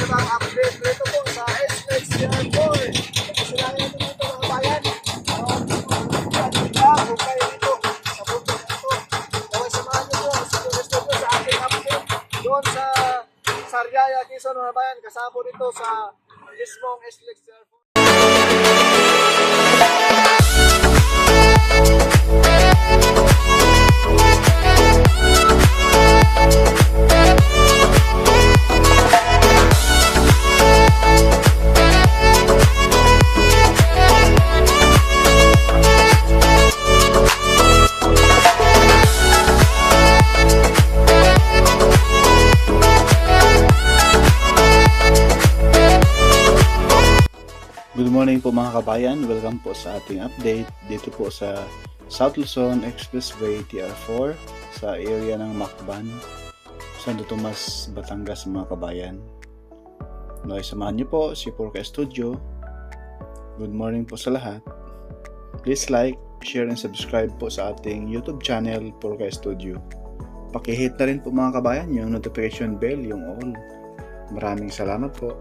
ibang update dito po sa SLXTR4. Kasilayan natin dito mga bayan. Bukay dito sa buto na ito. Kaya samahan nyo po sa studio sa ating update doon sa Sariaya, Quezon mga bayan. Kasama dito sa mismong SLXTR4. Good morning po mga kabayan, welcome po sa ating update dito po sa South Luzon Expressway TR4 sa area ng Macban, Santo Tomas, Batangas mga kabayan. Samahan niyo po si Porca Studio. Good morning po sa lahat. Please like, share, and subscribe po sa ating YouTube channel Porca Studio. Pakihit na rin po mga kabayan yung notification bell, yung all. Maraming salamat po.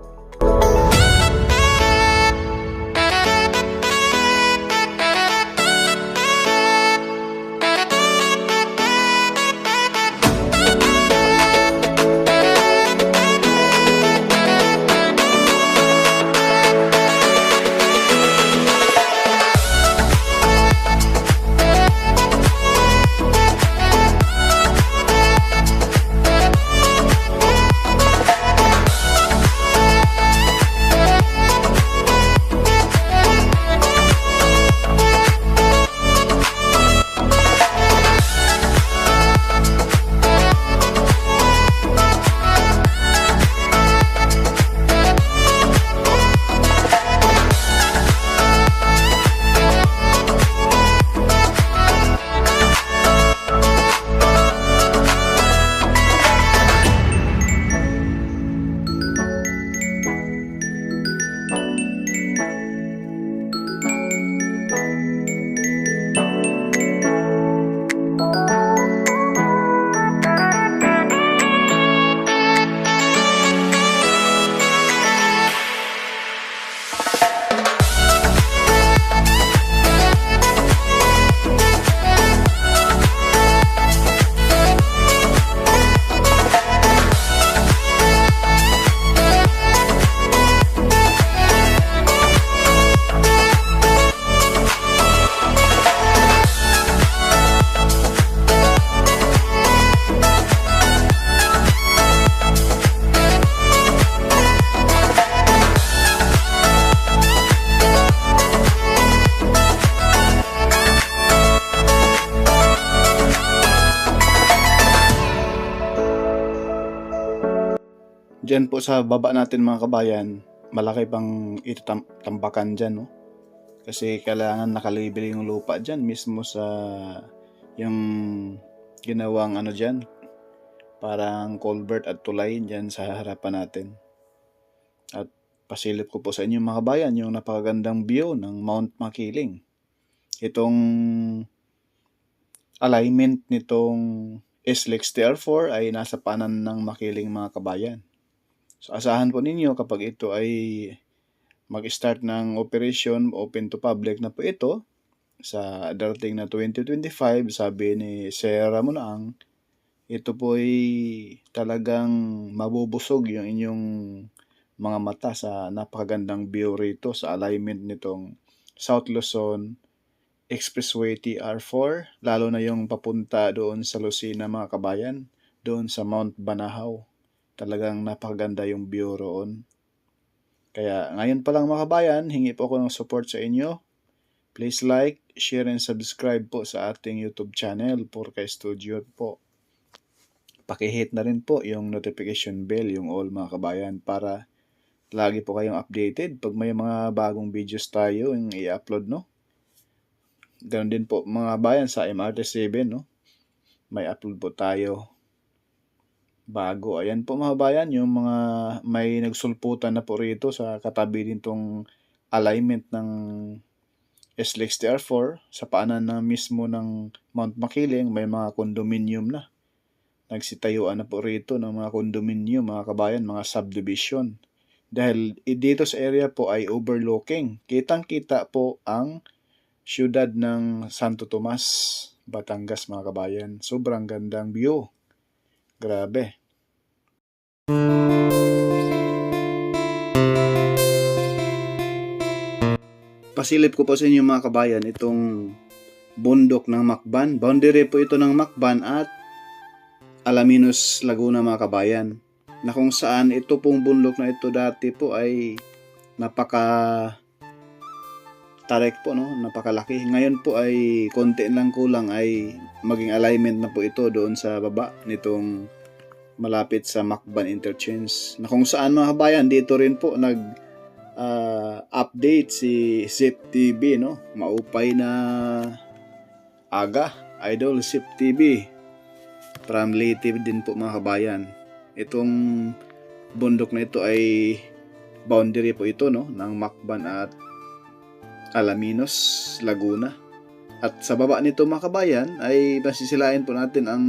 Diyan po sa baba natin mga kabayan, malaki pang tambakan dyan, no? Kasi kailangan nakalibel yung lupa dyan mismo sa yung ginawang ano dyan, parang culvert at tulay dyan sa harapan natin. At pasilip ko po sa inyo mga kabayan yung napakagandang view ng Mount Makiling. Itong alignment nitong SLXTR4 ay nasa panan ng Makiling mga kabayan. So asahan po ninyo kapag ito ay mag-start ng operation, open to public na po ito sa darating na 2025, sabi ni Sir Ramonaang, ito po ay talagang mabubusog yung inyong mga mata sa napakagandang view rito sa alignment nitong South Luzon Expressway TR4, lalo na yung papunta doon sa Lucena mga kabayan, doon sa Mount Banahaw. Talagang napakaganda yung view roon. Kaya ngayon pa lang mga kabayan, hingi po ako ng support sa inyo. Please like, share, and subscribe po sa ating YouTube channel, Porca Studio po. Pakihit na rin po yung notification bell, yung all mga kabayan, para lagi po kayong updated pag may mga bagong videos tayo yung i-upload, no? Ganon din po mga kabayan sa MRT7, no? May upload po tayo bago. Ayan po mga bayan, yung mga may nagsulputan na po rito sa katabi nitong alignment ng SLXTR4 sa paanan na mismo ng Mount Makiling, may mga condominium na. Nagsitayuan na po rito ng mga condominium mga kabayan, mga subdivision. Dahil dito sa area po ay overlooking. Kitang-kita po ang siyudad ng Santo Tomas, Batangas mga kabayan. Sobrang gandang view. Grabe. Pasilip ko po sa inyo mga kabayan itong bundok ng Macban. Boundary po ito ng Macban at Alaminos, Laguna mga kabayan. Na kung saan ito pong bundok na ito dati po ay tarik po, no? Napakalaki. Ngayon po ay konti lang kulang ay maging alignment na po ito doon sa baba nitong malapit sa Macban Interchange. Na kung saan mga kabayan, dito rin po update si Zip TV, no? Maupay na aga, Idol Zip TV. From Leyte din po mga kabayan. Itong bundok na ito ay boundary po ito, no, ng Macban at Alaminos, Laguna. At sa baba nito mga kabayan ay masisilain po natin ang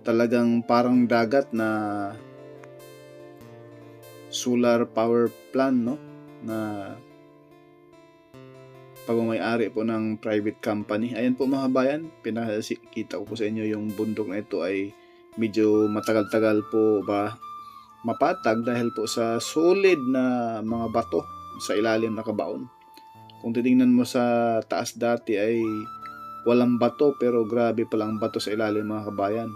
talagang parang dagat na solar power plant, no, na pagmamayari po ng private company. Ayan po mga kabayan, pinakita ko po sa inyo yung bundok na ito ay medyo matagal-tagal po ba mapatag dahil po sa solid na mga bato sa ilalim na kabaon. Kung titingnan mo sa taas dati ay walang bato pero grabe palang bato sa ilalim mga kabayan.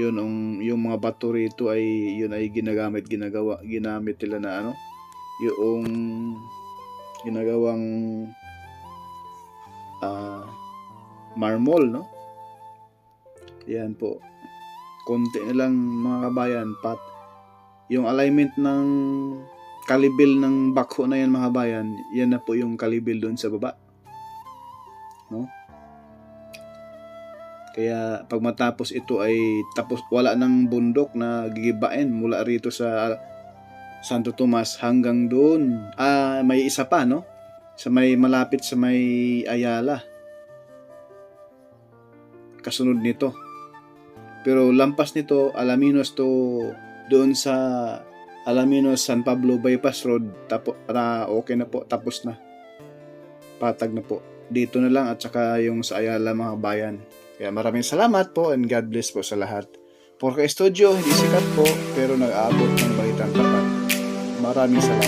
Yung mga bato rito ay ginamit nila na yung ginagawang marmol, no? Yan po. Konti na lang mga kabayan, yung alignment ng kalibil ng bakho na yan mga kabayan, yan na po yung kalibil doon sa baba, no? Kaya pag matapos ito ay tapos, wala nang bundok na gigibain mula rito sa Santo Tomas hanggang doon. May isa pa, no? Sa may malapit sa may Ayala. Kasunod nito. Pero lampas nito, Alaminos to doon sa Alaminos San Pablo Bypass Road, okay na po, tapos na. Patag na po. Dito na lang at saka yung sa Ayala mga bayan. Kaya maraming salamat po and God bless po sa lahat. Porca Studio, hindi sikat po pero nag-aabot ng balitang tapat. Maraming salamat.